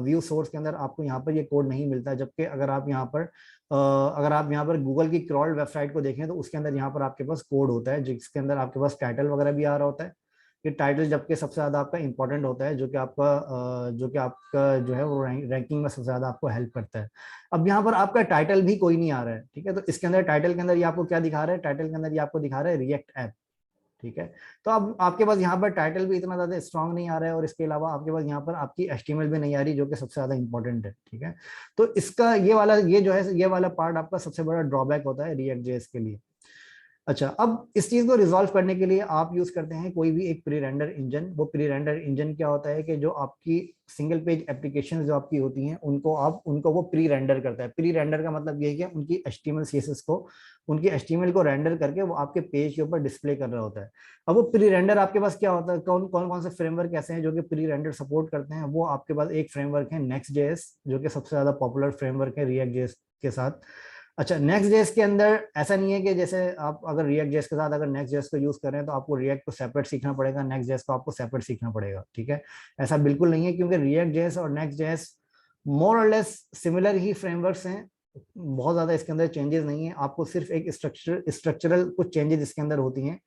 व्यू सोर्स के अंदर आपको यहाँ पर ये कोड नहीं मिलता है। जबकि अगर आप यहाँ पर गूगल की क्रॉल्ड वेबसाइट को देखें तो उसके अंदर यहाँ पर आपके पास कोड होता है, जिसके अंदर आपके पास टाइटल वगैरह भी आ रहा होता है। ये टाइटल जबकि सबसे ज्यादा आपका इंपॉर्टेंट होता है, जो कि आपका जो है वो रैंकिंग में सबसे ज्यादा आपको हेल्प करता है। अब यहाँ पर आपका टाइटल भी कोई नहीं आ रहा है, ठीक है। तो इसके अंदर टाइटल के अंदर ये आपको क्या दिखा रहा है, टाइटल के अंदर ये आपको दिखा रहा है रिएक्ट ऐप, ठीक है। तो अब आपके पास यहाँ पर टाइटल भी इतना ज्यादा स्ट्रांग नहीं आ रहा है और इसके अलावा आपके पास यहाँ पर आपकी HTML भी नहीं आ रही, जो कि सबसे ज्यादा इंपॉर्टेंट है, ठीक है। तो इसका ये वाला पार्ट आपका सबसे बड़ा ड्रॉबैक होता है रिएक्ट जेएस के लिए। अच्छा, अब इस चीज को रिजॉल्व करने के लिए आप यूज करते हैं कोई भी एक प्री रेंडर इंजन। वो प्री रेंडर इंजन क्या होता है कि जो आपकी सिंगल पेज एप्लीकेशन जो आपकी होती हैं उनको वो प्री रेंडर करता है। प्री रेंडर का मतलब ये है कि उनकी HTML CSS को उनकी HTML को रेंडर करके वो आपके पेज के ऊपर डिस्प्ले कर रहा होता है। अब वो प्री रेंडर आपके पास क्या होता है, कौन कौन कौन से फ्रेमवर्क ऐसे हैं जो कि प्री रेंडर सपोर्ट करते हैं? वो आपके पास एक फ्रेमवर्क है Next.js, जो कि सबसे ज्यादा पॉपुलर फ्रेमवर्क है रिएक्ट जेएस के साथ। अच्छा, नेक्स्ट जेएस के अंदर ऐसा नहीं है कि जैसे आप अगर रिएक्ट जेएस के साथ अगर नेक्स्ट जेएस को यूज कर रहे हैं तो आपको रिएक्ट को सेपरेट सीखना पड़ेगा, नेक्स्ट जेएस को आपको सेपरेट सीखना पड़ेगा, ठीक है। ऐसा बिल्कुल नहीं है, क्योंकि रिएक्ट जेएस और नेक्स्ट जेएस मोर और लेस सिमिलर ही फ्रेमवर्क्स हैं। बहुत ज्यादा इसके अंदर चेंजेस नहीं है, आपको सिर्फ एक स्ट्रक्चरल कुछ चेंजेस इसके अंदर होती हैं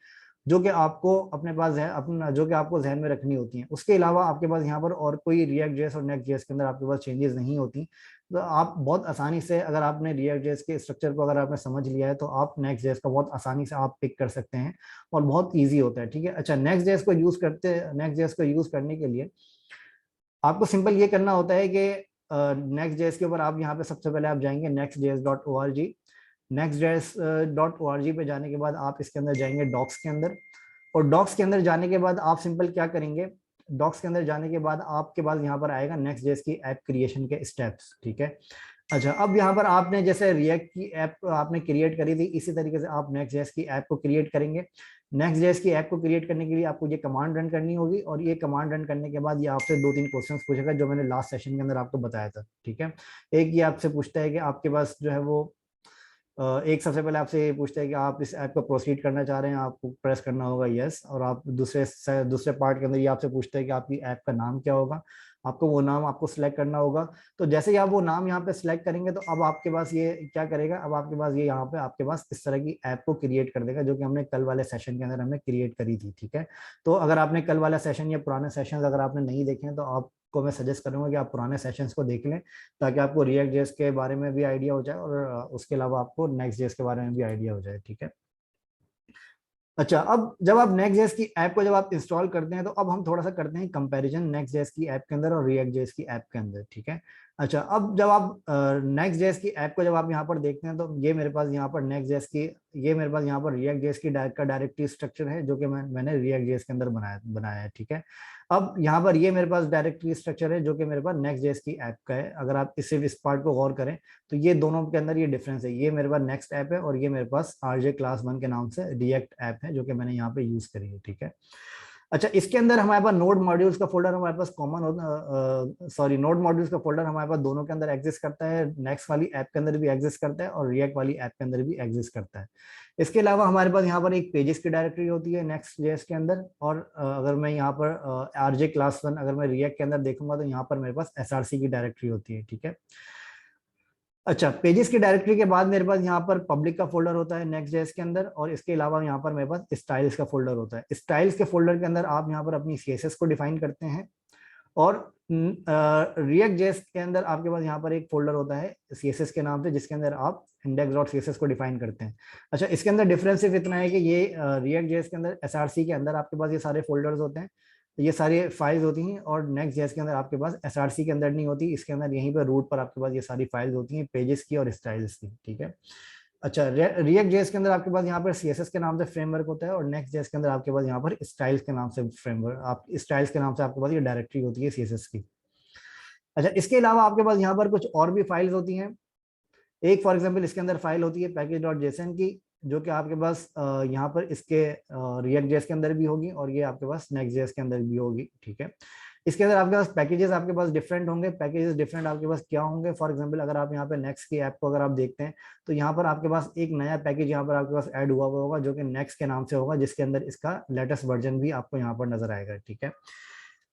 जो कि आपको अपने पास है अपना जो कि आपको ध्यान में रखनी होती हैं। उसके अलावा आपके पास यहाँ पर और कोई रिएक्ट जेएस और नेक्स्ट जेएस के अंदर आपके पास चेंजेस नहीं होती। तो आप बहुत आसानी से अगर आपने रिएक्ट जेएस के स्ट्रक्चर को अगर आपने समझ लिया है तो आप नेक्स्ट जेएस का बहुत आसानी से आप पिक कर सकते हैं और बहुत ईजी होता है, ठीक है। अच्छा, नेक्स्ट जेएस को यूज करने के लिए आपको सिंपल ये करना होता है कि नेक्स्ट जेएस के ऊपर आप यहाँ पे सबसे पहले आप जाएंगे nextjs.org। nextjs.org पे जाने के बाद आप इसके अंदर जाएंगे डॉक्स के अंदर, और डॉक्स के अंदर जाने के बाद आप सिंपल क्या करेंगे, डॉक्स के अंदर जाने के बाद आपके पास यहाँ पर आएगा नेक्स्ट जेएस की ऐप क्रिएशन के स्टेप्स, ठीक है। अच्छा, अब यहाँ पर आपने जैसे रिएक्ट की ऐप आपने क्रिएट करी थी, इसी तरीके से आप नेक्स्ट जेएस की ऐप को क्रिएट करेंगे। नेक्स्ट जेएस की ऐप को क्रिएट करने के लिए आपको ये कमांड रन करनी होगी, और ये कमांड रन करने के बाद ये आपसे 2-3 क्वेश्चंस पूछेगा जो मैंने लास्ट सेशन के अंदर आपको बताया था, ठीक है। एक ये आपसे पूछता है कि आपके पास जो है वो एक सबसे पहले आपसे ये पूछता है कि आप इस ऐप को प्रोसीड करना चाह रहे हैं, आपको प्रेस करना होगा यस। और आप दूसरे पार्ट के अंदर ये आपसे पूछता है कि आपकी ऐप का नाम क्या होगा, आपको वो नाम आपको सिलेक्ट करना होगा। तो जैसे ही आप वो नाम यहाँ पे सिलेक्ट करेंगे तो अब आपके पास ये क्या करेगा, अब आपके पास ये यहाँ पे आपके पास इस तरह की ऐप को क्रिएट कर देगा, जो कि हमने कल वाले सेशन के अंदर हमने क्रिएट करी थी, ठीक है। तो अगर आपने कल वाला सेशन या पुराने सेशन अगर आपने नहीं देखे हैं तो आपको मैं सजेस्ट करूंगा कि आप पुराने सेशंस को देख लें, ताकि आपको रिएक्ट जेएस के बारे में भी आइडिया हो जाए, और उसके अलावा आपको नेक्स्ट जेएस के बारे में भी आइडिया हो जाए, ठीक है। अच्छा, अब जब आप नेक्स्ट जेएस की ऐप को जब आप इंस्टॉल करते हैं तो अब हम थोड़ा सा करते हैं कंपैरिजन नेक्स्ट जेएस की ऐप के अंदर और रिएक्ट जेएस की ऐप के अंदर, ठीक है। अच्छा, अब जब आप नेक्स्ट जेएस की ऐप को जब आप यहाँ पर देखते हैं तो ये मेरे पास यहाँ पर नेक्स्ट जेएस की, ये मेरे पास यहाँ पर रिएक्ट जेएस की का डायरेक्टरी स्ट्रक्चर है, जो कि मैंने रिएक्ट जेएस के अंदर बनाया है, ठीक है। अब यहाँ पर ये मेरे पास डायरेक्टरी स्ट्रक्चर है जो कि मेरे पास नेक्स्ट जेएस की ऐप का है। अगर आप इस पार्ट को गौर करें तो ये दोनों के अंदर ये डिफरेंस है, ये मेरे पास नेक्स्ट ऐप है और ये मेरे पास आरजे क्लास 1 के नाम से रिएक्ट ऐप है, जो कि मैंने यहाँ पे यूज करी है, ठीक है। अच्छा, इसके अंदर हमारे पास नोड मॉड्यूल्स का फोल्डर हमारे पास कॉमन होता, सॉरी, नोड मॉड्यूल्स का फोल्डर हमारे पास दोनों के अंदर एग्जिस्ट करता है, नेक्स्ट वाली ऐप के अंदर भी एग्जिस्ट करता है और रिएक्ट वाली ऐप के अंदर भी एग्जिस्ट करता है। इसके अलावा हमारे पास यहाँ पर एक पेजेस की डायरेक्टरी होती है नेक्स्ट जेएस के अंदर, और अगर मैं यहाँ पर आरजे क्लास 1 अगर मैं रिएक्ट के अंदर देखूंगा तो यहाँ पर मेरे पास एसआरसी की डायरेक्टरी होती है, ठीक है। अच्छा, पेजेस की डायरेक्टरी के बाद मेरे पास यहाँ पर पब्लिक का फोल्डर होता है नेक्स्ट जेएस के अंदर, और इसके अलावा यहाँ पर मेरे पास स्टाइल्स का फोल्डर होता है। स्टाइल्स के फोल्डर के अंदर आप यहाँ पर अपनी सीएसएस को डिफाइन करते हैं, और रिएक्ट जेएस के अंदर आपके पास यहाँ पर एक फोल्डर होता है सीएसएस के नाम से, जिसके अंदर आप index.css को डिफाइन करते हैं। अच्छा, इसके अंदर डिफरेंस सिर्फ इतना है कि ये रिएक्ट जेएस के अंदर एसआरसी के अंदर आपके पास ये सारे फोल्डर्स होते हैं, ये सारी फाइल्स होती हैं, और नेक्स्ट जेएस के अंदर आपके पास एसआरसी के अंदर नहीं होती, इसके अंदर यहीं पर रूट पर आपके पास ये सारी फाइल्स होती हैं पेजेस की और स्टाइल्स की, ठीक है। अच्छा, रिएक्ट जेएस के अंदर आपके पास यहाँ पर सीएसएस के नाम से फ्रेमवर्क होता है, और नेक्स्ट जेएस के अंदर आपके पास यहाँ पर स्टाइल्स के नाम से फ्रेमवर्क, आप स्टाइल्स के नाम से आपके पास ये डायरेक्टरी होती है सीएसएस की। अच्छा, इसके अलावा आपके पास यहाँ पर कुछ और भी फाइल्स होती हैं। एक फॉर एग्जांपल इसके अंदर फाइल होती है पैकेज.जेसन की, जो कि आपके पास यहाँ पर इसके रिएक्ट जेएस के अंदर भी होगी, और ये आपके पास नेक्स्ट जेएस के अंदर भी होगी, ठीक है। इसके अंदर आपके पास पैकेजेस आपके पास डिफरेंट होंगे। पैकेजेस डिफरेंट आपके पास क्या होंगे, फॉर एग्जांपल अगर आप यहाँ पे नेक्स्ट की ऐप को अगर आप देखते हैं तो यहाँ पर आपके पास एक नया पैकेज यहाँ पर आपके पास ऐड हुआ होगा, जो कि नेक्स्ट के नाम से होगा, जिसके अंदर इसका लेटेस्ट वर्जन भी आपको यहाँ पर नजर आएगा, ठीक है।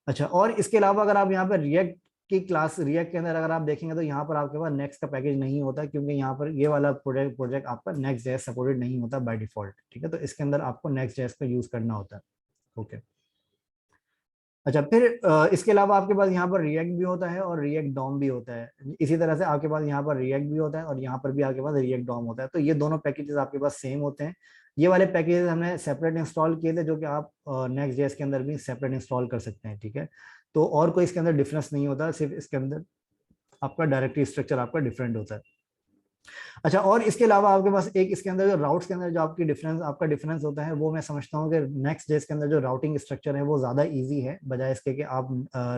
अच्छा, और इसके अलावा अगर आप यहाँ पर रिएक्ट की क्लास रिएक्ट के अंदर अगर आप देखेंगे तो यहाँ पर आपके पास नेक्स्ट का पैकेज नहीं होता, क्योंकि यहाँ पर ये वाला प्रोजेक्ट आपका नेक्स्ट जेएस सपोर्टेड नहीं होता बाय डिफॉल्ट, ठीक है। तो इसके अंदर आपको नेक्स्ट जेएस का यूज करना होता है, ओके। अच्छा, फिर इसके अलावा आपके पास यहाँ पर रिएक्ट भी होता है और रिएक्ट डॉम भी होता है। इसी तरह से आपके पास यहाँ पर रिएक्ट भी होता है और यहाँ पर भी आपके पास रिएक्ट डॉम होता है। तो ये दोनों पैकेजेस आपके पास सेम होते हैं। ये वाले पैकेजेस हमने सेपरेट इंस्टॉल किए थे, जो कि आप नेक्स्ट जेएस के अंदर भी सेपरेट इंस्टॉल कर सकते हैं, ठीक है। तो और कोई इसके अंदर डिफरेंस नहीं होता, सिर्फ इसके अंदर आपका डायरेक्टरी स्ट्रक्चर आपका डिफरेंट होता है। अच्छा, और इसके अलावा आपके पास एक इसके अंदर जो राउट्स के अंदर जो आपका डिफरेंस होता है, वो मैं समझता हूँ कि नेक्स्ट जेएस के अंदर जो राउटिंग स्ट्रक्चर है वो ज्यादा इजी है, बजाय इसके कि आप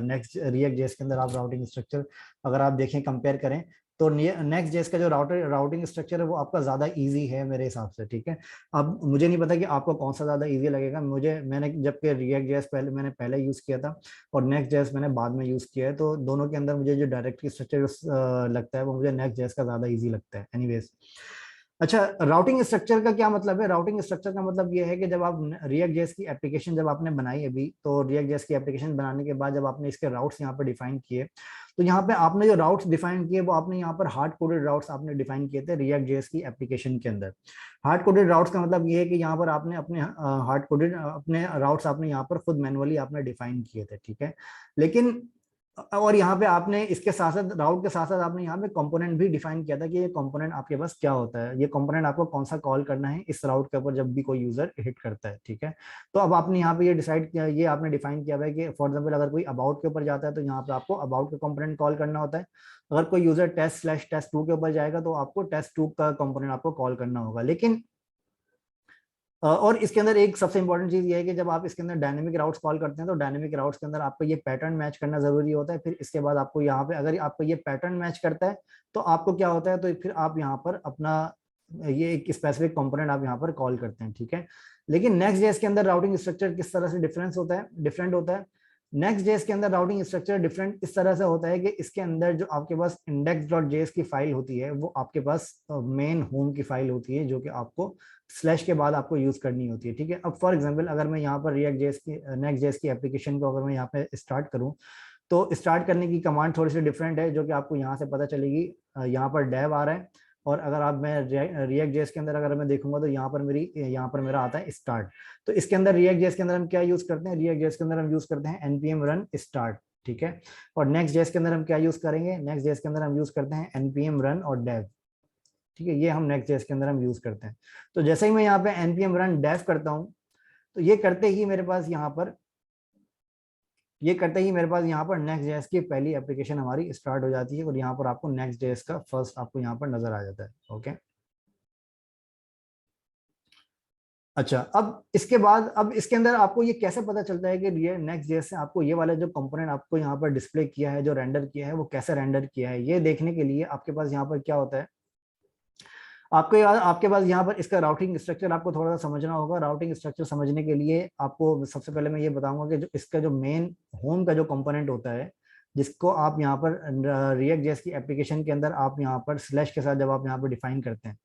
नेक्स्ट रिएक्ट जेएस के अंदर आप राउटिंग स्ट्रक्चर अगर आप देखें कंपेयर करें तो नेक्स्ट जेएस का जो राउटिंग स्ट्रक्चर है वो आपका ज्यादा इजी है मेरे हिसाब से, ठीक है। अब मुझे नहीं पता कि आपको कौन सा ज्यादा इजी लगेगा। मैंने जबकि रिएक्ट जेएस मैंने पहले यूज किया था और नेक्स्ट जेएस मैंने बाद में यूज किया है, तो दोनों के अंदर मुझे जो डायरेक्टरी स्ट्रक्चर लगता है वो मुझे नेक्स्ट जेएस का ज्यादा इजी लगता है, एनीवेज। अच्छा, राउटिंग स्ट्रक्चर का क्या मतलब है? राउटिंग स्ट्रक्चर का मतलब ये है कि जब आप रिएक्ट जेएस की एप्लीकेशन जब आपने बनाई अभी, तो रिएक्ट जेएस की एप्लीकेशन बनाने के बाद जब आपने इसके राउट्स यहाँ पर डिफाइन किए, तो यहाँ पे आपने जो राउट्स डिफाइन किए वो आपने यहाँ पर हार्ड कोडेड राउट्स आपने डिफाइन किए थे रिएक्ट जेएस की एप्लीकेशन के अंदर। हार्ड कोडेड राउट्स का मतलब ये है कि यहाँ पर आपने अपने हार्ड कोडेड अपने राउट्स आपने यहाँ पर खुद मैनुअली आपने डिफाइन किए थे, ठीक है। लेकिन और यहाँ पे आपने इसके साथ साथ राउट के साथ साथ आपने यहाँ पे कंपोनेंट भी डिफाइन किया था कि ये कंपोनेंट आपके पास क्या होता है, ये कंपोनेंट आपको कौन सा कॉल करना है इस राउट के ऊपर जब भी कोई यूजर हिट करता है, ठीक है। तो अब आपने यहाँ पे ये डिसाइड किया, ये आपने डिफाइन किया है कि फॉर एग्जाम्पल अगर कोई अबाउट के ऊपर जाता है तो यहाँ पे आपको अबाउट का कंपोनेंट कॉल करना होता है। अगर कोई यूजर टेस्ट/test2 के ऊपर जाएगा तो आपको test2 का कंपोनेंट आपको कॉल करना होगा। लेकिन और इसके अंदर एक सबसे इंपॉर्टेंट चीज ये है कि जब आप इसके अंदर डायनेमिक राउट्स कॉल करते हैं तो डायनेमिक राउट्स के अंदर आपको ये पैटर्न मैच करना जरूरी होता है। फिर इसके बाद आपको यहाँ पे अगर आपको ये पैटर्न मैच करता है तो आपको क्या होता है, तो फिर आप यहाँ पर अपना ये एक स्पेसिफिक कंपोनेंट आप यहाँ पर कॉल करते हैं, ठीक है। लेकिन नेक्स्ट जेएस के अंदर राउटिंग स्ट्रक्चर किस तरह से डिफरेंट होता है। नेक्स्ट जेएस के अंदर राउटिंग स्ट्रक्चर डिफरेंट इस तरह से होता है कि इसके अंदर जो आपके पास index.js की फाइल होती है वो आपके पास मेन होम की फाइल होती है, जो कि आपको स्लैश के बाद आपको यूज करनी होती है, ठीक है। अब फॉर एग्जांपल अगर मैं यहाँ पर रिएक्ट जेएस की नेक्स्ट जेएस की एप्लीकेशन को अगर मैं यहाँ पे स्टार्ट करूँ तो स्टार्ट करने की कमांड थोड़ी सी डिफरेंट है, जो कि आपको यहाँ से पता चलेगी। यहाँ पर डेव आ रहा है, और अगर आप मैं रिएक्ट जेएस के अंदर अगर मैं देखूंगा तो यहाँ पर मेरा आता है स्टार्ट। तो इसके अंदर रिएक्ट जेएस के अंदर हम क्या यूज करते हैं, रिएक्ट जेएस के अंदर हम यूज करते हैं npm run start, ठीक है। और नेक्स्ट जेएस के अंदर हम क्या यूज करेंगे, नेक्स्ट जेएस के अंदर हम यूज करते हैं npm run और dev, ठीक है। ये हम नेक्स्ट जेएस के अंदर हम यूज करते हैं। तो जैसे ही मैं यहाँ पे npm run dev करता हूँ तो ये करते ही मेरे पास यहाँ पर नेक्स्ट जेएस की पहली एप्लीकेशन हमारी स्टार्ट हो जाती है, और यहाँ पर आपको नेक्स्ट जेएस का फर्स्ट आपको यहाँ पर नजर आ जाता है। ओके, अच्छा, अब इसके बाद अब इसके अंदर आपको ये कैसे पता चलता है कि ये नेक्स्ट जेएस से आपको ये वाला जो कंपोनेंट आपको यहाँ पर डिस्प्ले किया है, जो रेंडर किया है, वो कैसे रेंडर किया है, ये देखने के लिए आपके पास यहाँ पर क्या होता है, आपके पास यहाँ पर इसका राउटिंग स्ट्रक्चर आपको थोड़ा सा समझना होगा। राउटिंग स्ट्रक्चर समझने के लिए आपको सबसे पहले मैं ये बताऊंगा कि जो इसका जो मेन होम का जो कंपोनेंट होता है, जिसको आप यहाँ पर रिएक्ट जेएस की एप्लीकेशन के अंदर आप यहाँ पर स्लैश के साथ जब आप यहाँ पर डिफाइन करते हैं,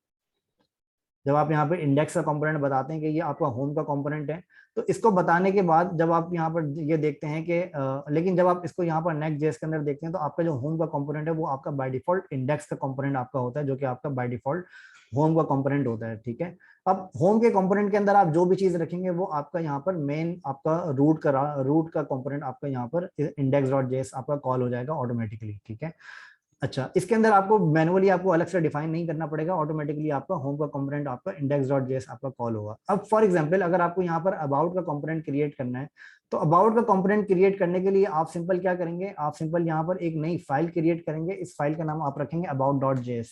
जब आप यहाँ पर इंडेक्स का कंपोनेंट बताते हैं कि ये आपका होम का कंपोनेंट है, तो इसको बताने के बाद जब आप यहाँ पर ये देखते हैं कि लेकिन जब आप इसको यहाँ पर नेक्स्ट जेएस के अंदर देखते हैं तो आपका जो होम का कंपोनेंट है वो आपका बाय डिफॉल्ट इंडेक्स का कंपोनेंट आपका होता है, जो कि आपका बाय डिफॉल्ट होम का कंपोनेंट होता है, ठीक है। अब होम के कंपोनेंट के अंदर आप जो भी चीज रखेंगे वो आपका यहाँ पर मेन आपका रूट का कंपोनेंट आपका यहाँ पर index.js आपका कॉल हो जाएगा ऑटोमेटिकली, ठीक है। अच्छा, इसके अंदर आपको मैनुअली आपको अलग से डिफाइन नहीं करना पड़ेगा, ऑटोमेटिकली आपका होम का कंपोनेंट आपका index.js आपका कॉल होगा। अब फॉर एग्जांपल अगर आपको यहाँ पर अबाउट का कंपोनेंट क्रिएट करना है, तो अबाउट का कंपोनेंट क्रिएट करने के लिए आप सिंपल क्या करेंगे, आप सिंपल यहाँ पर एक नई फाइल क्रिएट करेंगे। इस फाइल का नाम आप रखेंगे about.js,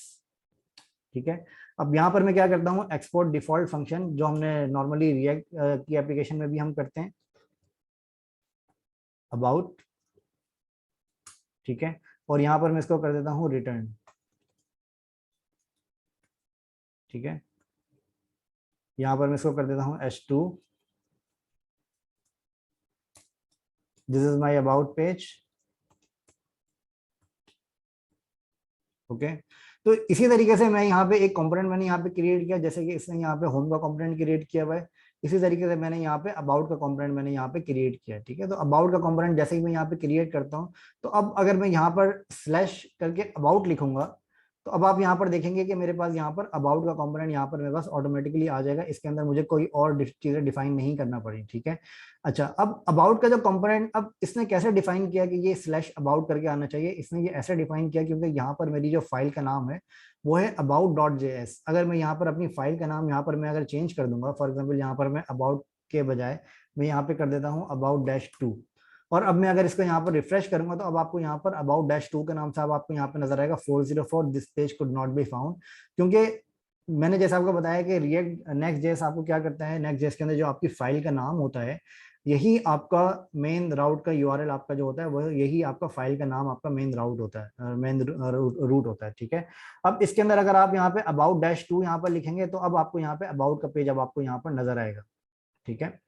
ठीक है। अब यहाँ पर मैं क्या करता हूँ, एक्सपोर्ट डिफॉल्ट फंक्शन जो हमने नॉर्मली रिएक्ट की एप्लीकेशन में भी हम करते हैं, अबाउट, ठीक है। और यहाँ पर मैं इसको कर देता हूँ रिटर्न, ठीक है। यहाँ पर मैं इसको कर देता हूँ h2, this is my about page, okay. तो इसी तरीके से मैं यहाँ पे एक कंपोनेंट मैंने यहाँ पे क्रिएट किया, जैसे कि इसने यहाँ पे होम का कंपोनेंट क्रिएट किया हुआ है, इसी तरीके से मैंने यहाँ पे अबाउट का कंपोनेंट मैंने यहाँ पे क्रिएट किया, ठीक है। तो अबाउट का कंपोनेंट जैसे ही मैं यहाँ पे क्रिएट करता हूँ, तो अब अगर मैं यहाँ पर स्लैश करके अबाउट लिखूंगा तो अब आप यहाँ पर देखेंगे कि मेरे पास यहाँ पर अबाउट का कंपोनेंट यहाँ पर मेरे पास ऑटोमेटिकली आ जाएगा। इसके अंदर मुझे कोई और चीजें डिफाइन नहीं करना पड़ी, ठीक है। अच्छा, अब अबाउट का जो कंपोनेंट अब इसने कैसे डिफाइन किया कि ये स्लैश अबाउट करके आना चाहिए, इसने ये ऐसे डिफाइन किया क्योंकि यहाँ पर मेरी जो फाइल का नाम है वो है about.js। अगर मैं यहाँ पर अपनी फाइल का नाम यहाँ पर मैं अगर चेंज कर दूंगा, फॉर एग्जाम्पल यहाँ पर मैं अबाउट के बजाय मैं यहाँ पे कर देता हूँ about-2, और अब मैं अगर इसको यहाँ पर रिफ्रेश करूंगा तो अब आपको यहाँ पर about-2 के नाम से अब आपको यहाँ पे नजर आएगा 404 this page could not be found, क्योंकि मैंने जैसा आपको बताया कि रिएक्ट नेक्स्ट जेएस आपको क्या करता है, नेक्स्ट जेएस के अंदर जो आपकी फाइल का नाम होता है यही आपका मेन राउट का यूआरएल आपका जो होता है वो यही आपका फाइल का नाम आपका मेन राउट होता है, मेन रूट होता है, ठीक है। अब इसके अंदर अगर आप यहाँ पे about-2 यहाँ पर लिखेंगे तो अब आपको यहाँ पे अबाउट का पेज अब आपको यहाँ पर नजर आएगा, ठीक है।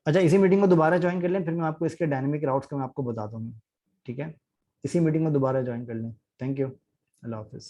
अच्छा, इसी मीटिंग में दोबारा ज्वाइन कर लें, फिर मैं आपको इसके डायनेमिक राउट्स का मैं आपको बताता हूँ, ठीक है। इसी मीटिंग में दोबारा ज्वाइन कर लें। Thank you, Allah Hafiz.